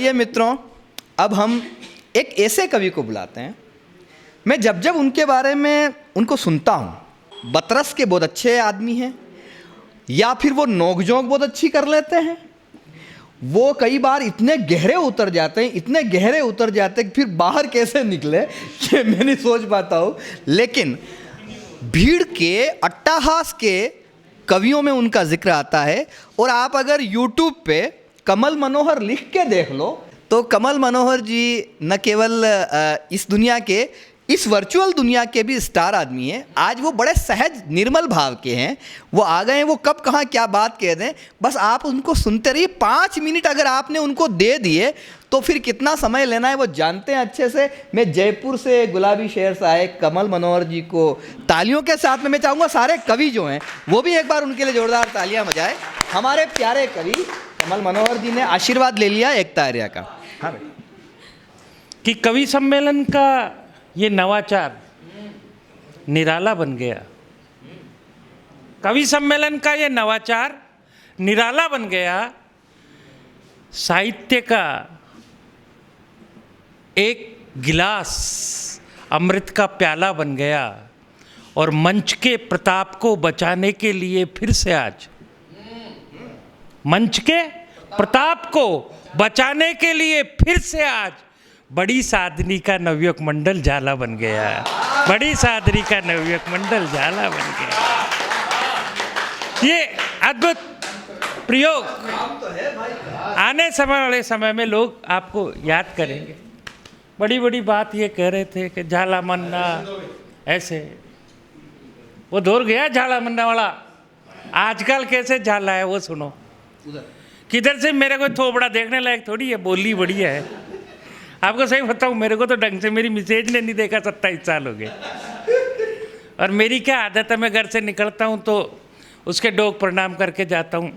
ये मित्रों, अब हम एक ऐसे कवि को बुलाते हैं। मैं जब जब उनके बारे में उनको सुनता हूँ, बतरस के बहुत अच्छे आदमी हैं, या फिर वो नोक-झोंक बहुत अच्छी कर लेते हैं। वो कई बार इतने गहरे उतर जाते हैं, इतने गहरे उतर जाते हैं कि फिर बाहर कैसे निकले ये मैं नहीं सोच पाता हूँ। लेकिन भीड़ के अट्टहास के कवियों में उनका जिक्र आता है। और आप अगर YouTube पे कमल मनोहर लिख के देख लो तो कमल मनोहर जी न केवल इस दुनिया के, इस वर्चुअल दुनिया के भी स्टार आदमी हैं। आज वो बड़े सहज निर्मल भाव के हैं। वो आ गए हैं, वो कब कहाँ क्या बात कह दें, बस आप उनको सुनते रहिए। 5 मिनट अगर आपने उनको दे दिए तो फिर कितना समय लेना है वो जानते हैं अच्छे से। मैं जयपुर से गुलाबी शहर से आए कमल मनोहर जी को तालियों के साथ में मैं चाहूँगा सारे कवि जो हैं वो भी एक बार उनके लिए जोरदार तालियां बजाएं। हमारे प्यारे कवि कमल मनोहर जी ने आशीर्वाद ले लिया एकता आर्या का। हाँ भाई, कि कवि सम्मेलन का ये नवाचार निराला बन गया। कवि सम्मेलन का ये नवाचार निराला बन गया। साहित्य का एक गिलास अमृत का प्याला बन गया। और मंच के प्रताप को बचाने के लिए फिर से आज, मंच के प्रताप को बचाने के लिए फिर से आज बड़ी साधनी का नवयुवक मंडल झाला बन गया। बड़ी साधनी का नवयुवक मंडल झाला बन गया। ये अद्भुत प्रयोग आने समय वाले समय में लोग आपको याद करेंगे। बड़ी बड़ी बात ये कह रहे थे कि झाला मन्ना ऐसे, वो दूर गया झाला मन्ना वाला। आजकल कैसे झाला है वो सुनो। किधर से मेरे को थोबड़ा देखने लायक थोड़ी है, बोली बढ़िया है। आपको सही बताऊँ, मेरे को तो ढंग से मेरी मिसेज ने नहीं देखा, 27 साल हो गए। और मेरी क्या आदत है, मैं घर से निकलता हूँ तो उसके डोक प्रणाम करके जाता हूँ।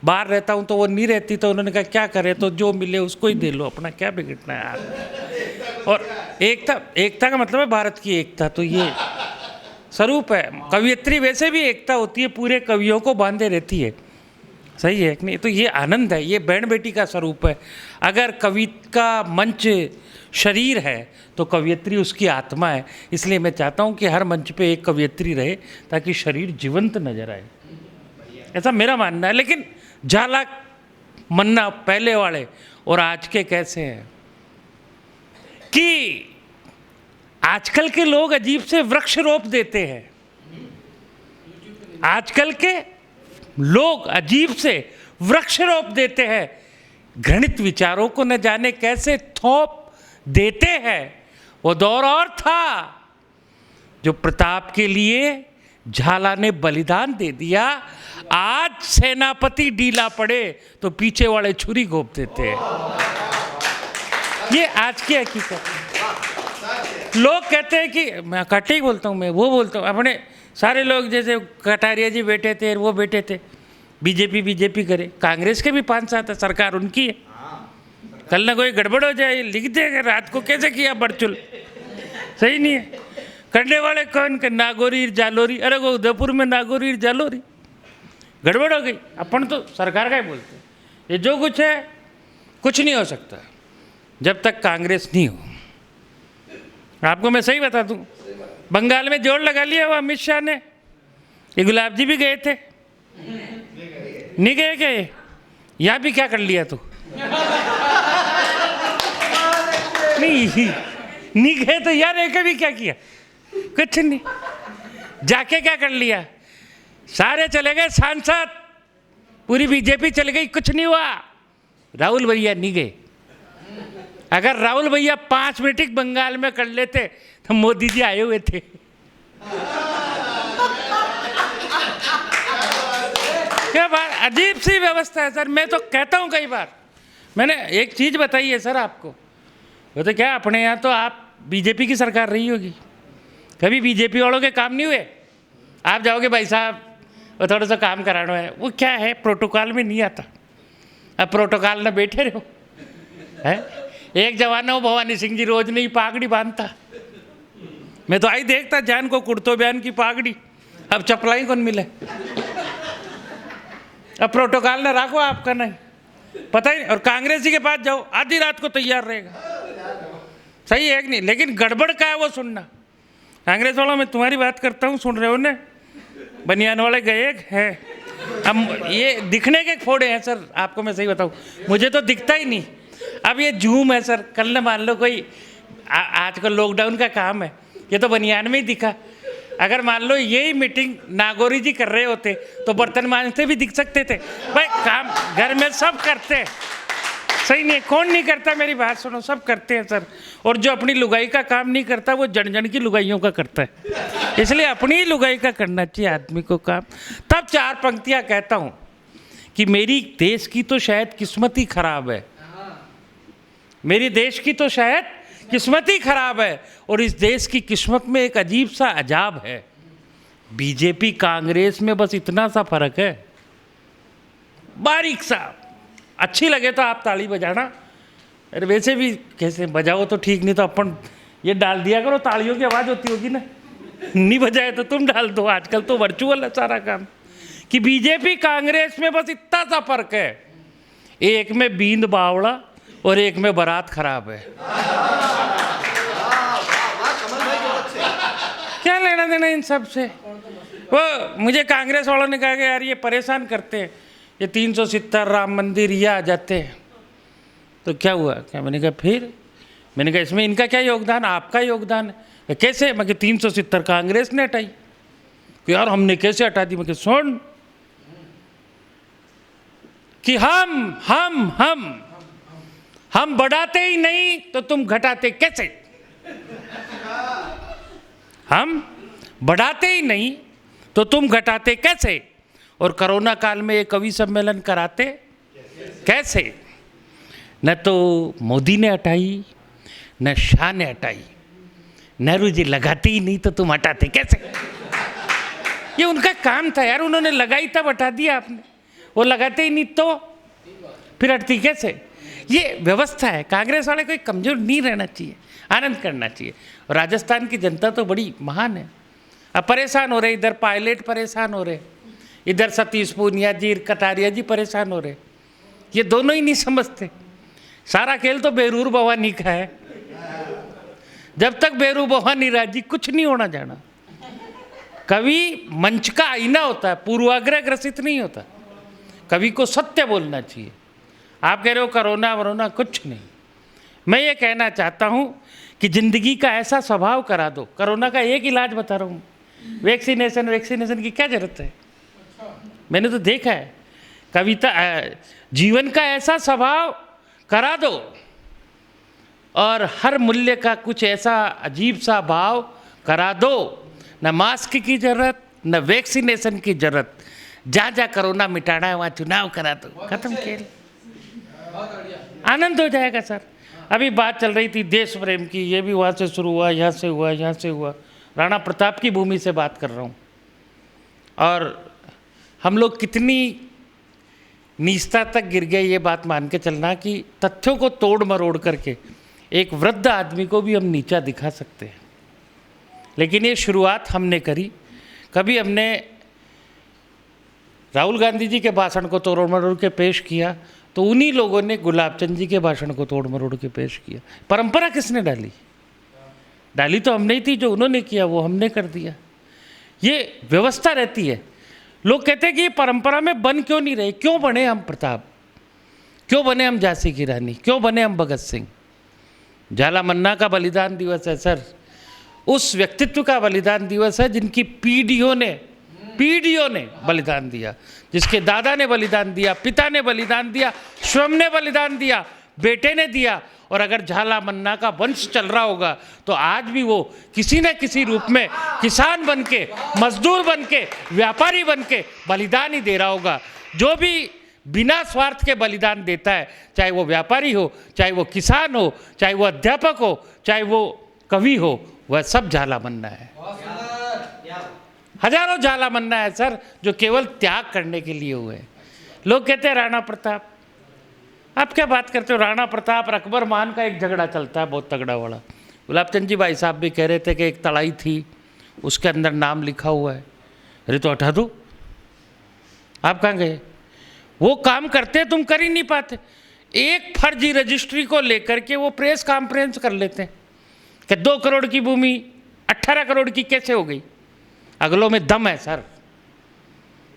बाहर रहता हूँ तो वो नहीं रहती, तो उन्होंने कहा क्या करे, तो जो मिले उसको ही दे लो, अपना क्या बिगड़ना है यार। और एकता, एकता का मतलब है भारत की एकता। तो ये स्वरूप है। कवियत्री वैसे भी एकता होती है, पूरे कवियों को बांधे रहती है। सही है कि नहीं? तो ये आनंद है, ये बहन बेटी का स्वरूप है। अगर कवि का मंच शरीर है तो कवियत्री उसकी आत्मा है। इसलिए मैं चाहता हूँ कि हर मंच पे एक कवियत्री रहे ताकि शरीर जीवंत नजर आए, ऐसा मेरा मानना है। लेकिन झाला मन्ना पहले वाले और आज के कैसे हैं कि आजकल के लोग अजीब से वृक्ष रोप देते हैं। आजकल के लोग अजीब से वृक्ष रोप देते हैं, घृणित विचारों को न जाने कैसे थोप देते हैं। वो दौर और था जो प्रताप के लिए झाला ने बलिदान दे दिया। आज सेनापति ढीला पड़े तो पीछे वाले छुरी घोंप देते हैं। ये आज की हकीकत। लोग कहते हैं कि मैं कटे ही बोलता हूँ, मैं वो बोलता हूँ अपने सारे लोग, जैसे कटारिया जी बैठे थे, वो बैठे थे, बीजेपी करे। कांग्रेस के भी 5-7 है, सरकार उनकी है। कल ना कोई गड़बड़ हो जाए, लिख देगा रात को कैसे किया बड़चुल, सही नहीं है। करने वाले कौन के, नागौरी जालोरी, अरे वो उदयपुर में नागौरी जालोरी, गड़बड़ हो गई। अपन तो सरकार का ही बोलते हैं। ये जो कुछ है कुछ नहीं हो सकता जब तक कांग्रेस नहीं हो। आपको मैं सही बता दूं, बंगाल में जोर लगा लिया वो अमित शाह ने। ये गुलाब जी भी गए थे, नहीं गए? यहाँ भी क्या कर लिया तू? नहीं गए तो यार एक भी क्या किया? कुछ नहीं। जाके क्या कर लिया? सारे चले गए सांसद, पूरी बीजेपी चली गई, कुछ नहीं हुआ। राहुल भैया नहीं गए। अगर राहुल भैया 5 मिनट बंगाल में कर लेते तो मोदी जी आए हुए थे। क्या बात, अजीब सी व्यवस्था है सर। मैं तो कहता हूँ, कई बार मैंने एक चीज़ बताई है सर आपको। वो तो क्या, अपने यहाँ तो आप बीजेपी की सरकार रही होगी, कभी बीजेपी वालों के काम नहीं हुए। आप जाओगे भाई साहब वो थोड़ा सा काम कराना है, वो क्या है प्रोटोकॉल में नहीं आता। अब प्रोटोकॉल में बैठे रहो है। एक जमाना वो भवानी सिंह जी रोज नहीं पागड़ी बांधता, मैं तो आई देखता जान को कुर्तो बयान की पागड़ी। अब चपलाई कौन मिले? अब प्रोटोकॉल ने राखो आपका नहीं। पता ही नहीं। और कांग्रेसी के पास जाओ, आधी रात को तैयार रहेगा। सही है कि नहीं? लेकिन गड़बड़ का है वो सुनना। कांग्रेस वालों, मैं तुम्हारी बात करता हूँ, सुन रहे हो ना? बनियान वाले गए हैं, अब ये दिखने के फोड़े हैं सर। आपको मैं सही बताऊँ, मुझे तो दिखता ही नहीं। अब ये झूम है सर। कल न मान लो कोई आजकल लॉकडाउन का काम है, ये तो बनियान में ही दिखा। अगर मान लो यही मीटिंग नागौरी जी कर रहे होते तो बर्तन मांजते भी दिख सकते थे। भाई काम घर में सब करते हैं, सही नहीं है? कौन नहीं करता? मेरी बात सुनो, सब करते हैं सर। और जो अपनी लुगाई का काम नहीं करता वो जन जन की लुगाइयों का करता है। इसलिए अपनी ही लुगाई का करना चाहिए आदमी को काम। तब 4 पंक्तियां कहता हूँ कि मेरी देश की तो शायद किस्मत ही खराब है, मेरी देश की तो शायद किस्मत ही खराब है। और इस देश की किस्मत में एक अजीब सा अजाब है, बीजेपी कांग्रेस में बस इतना सा फर्क है, बारीक सा। अच्छी लगे तो आप ताली बजाना, अरे वैसे भी कैसे बजाओ तो ठीक, नहीं तो अपन ये डाल दिया करो, तालियों की आवाज़ होती होगी ना, नहीं बजाए तो तुम डाल दो। आजकल तो वर्चुअल है सारा काम। कि बीजेपी कांग्रेस में बस इतना सा फर्क है, एक में बींद बावड़ा और एक में बारात खराब है। क्या लेना देना इन सब से? वो मुझे कांग्रेस वालों ने कहा कि यार ये परेशान करते हैं, ये 370 राम मंदिर ये आ जाते हैं, तो क्या हुआ? क्या मैंने कहा फिर, मैंने कहा इसमें इनका क्या योगदान, आपका योगदान है। कैसे? मैं कि 370 कांग्रेस ने हटाई। कि यार हमने कैसे हटा दी? मैं कि सुन कि हम बढ़ाते ही नहीं तो तुम घटाते कैसे? हम बढ़ाते ही नहीं तो तुम घटाते कैसे? और कोरोना काल में एक कवि सम्मेलन कराते कैसे? न तो मोदी ने हटाई, न शाह ने हटाई, नेहरू जी लगाते ही नहीं तो तुम हटाते कैसे? ये उनका काम था यार, उन्होंने लगाई तब हटा दिया आपने। वो लगाते ही नहीं तो फिर हटती कैसे? ये व्यवस्था है। कांग्रेस वाले कोई कमजोर नहीं रहना चाहिए, आनंद करना चाहिए। और राजस्थान की जनता तो बड़ी महान है। अब परेशान हो रहे, इधर पायलट परेशान हो रहे, इधर सतीश पूनिया जी, कटारिया जी परेशान हो रहे। ये दोनों ही नहीं समझते। सारा खेल तो बेरूर भवानी का है। जब तक बेरू भवानी राजी, कुछ नहीं होना जाना। कवि मंच का आईना होता है, पूर्वाग्रह ग्रसित नहीं होता। कवि को सत्य बोलना चाहिए। आप कह रहे हो कोरोना वरोना, कुछ नहीं। मैं ये कहना चाहता हूँ कि जिंदगी का ऐसा स्वभाव करा दो। कोरोना का एक इलाज बता रहा हूँ, वैक्सीनेशन की क्या जरूरत है? मैंने तो देखा है। कविता जीवन का ऐसा स्वभाव करा दो और हर मूल्य का कुछ ऐसा अजीब सा भाव करा दो। न मास्क की जरूरत, न वैक्सीनेशन की जरूरत। जहाँ कोरोना मिटाना है वहाँ चुनाव करा दो, खत्म खेल। आनंद हो जाएगा सर। अभी बात चल रही थी देश प्रेम की, ये भी वहाँ से शुरू हुआ, यहाँ से हुआ, यहाँ से हुआ। राणा प्रताप की भूमि से बात कर रहा हूँ। और हम लोग कितनी नीचता तक गिर गए, ये बात मान के चलना कि तथ्यों को तोड़ मरोड़ करके एक वृद्ध आदमी को भी हम नीचा दिखा सकते हैं। लेकिन ये शुरुआत हमने करी। कभी हमने राहुल गांधी जी के भाषण को तोड़ मरोड़ के पेश किया तो उन्हीं लोगों ने गुलाब चंद जी के भाषण को तोड़ मरोड़ के पेश किया। परंपरा किसने डाली? डाली तो हमने ही थी। जो उन्होंने किया वो हमने कर दिया। ये व्यवस्था रहती है। लोग कहते हैं कि ये परंपरा में बन क्यों नहीं रहे? क्यों बने हम प्रताप? क्यों बने हम झांसी की रानी? क्यों बने हम भगत सिंह? झालामन्ना का बलिदान दिवस है सर। उस व्यक्तित्व का बलिदान दिवस है जिनकी पीढ़ियों ने बलिदान दिया, जिसके दादा ने बलिदान दिया, पिता ने बलिदान दिया, स्वयं ने बलिदान दिया, बेटे ने दिया। और अगर झालामन्ना का वंश चल रहा होगा तो आज भी वो किसी न किसी रूप में किसान बन के, मजदूर बन के, व्यापारी बन के बलिदान ही दे रहा होगा। जो भी बिना स्वार्थ के बलिदान देता है, चाहे वो व्यापारी हो, चाहे वो किसान हो, चाहे वो अध्यापक हो, चाहे वो कवि हो, वह सब झालामन्ना है। हजारों झालामन्ना है सर जो केवल त्याग करने के लिए हुए। लोग कहते हैं राणा प्रताप, आप क्या बात करते हो? राणा प्रताप और अकबर मान का एक झगड़ा चलता है बहुत तगड़ा वाला। गुलाब चंद जी भाई साहब भी कह रहे थे कि एक तड़ाई थी, उसके अंदर नाम लिखा हुआ है। अरे तो हटा दो। आप कहाँ गए? वो काम करते तुम कर ही नहीं पाते। एक फर्जी रजिस्ट्री को लेकर के वो प्रेस कॉन्फ्रेंस कर लेते हैं कि 2 करोड़ की भूमि 18 करोड़ की कैसे हो गई। अगलों में दम है सर,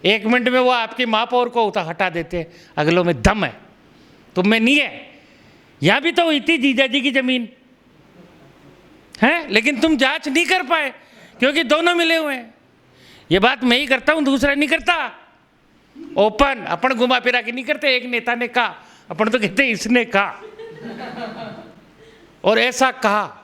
1 मिनट में वो आपकी महापौर को हटा देते हैं, अगलों में दम है, तुम में नहीं है। यहां भी तो हुई थी जीजा जी की जमीन है, लेकिन तुम जांच नहीं कर पाए क्योंकि दोनों मिले हुए हैं। ये बात मैं ही करता हूं, दूसरा नहीं करता। ओपन अपन घुमा फिरा के नहीं करते, एक नेता ने कहा अपन तो कहते इसने कहा और ऐसा कहा।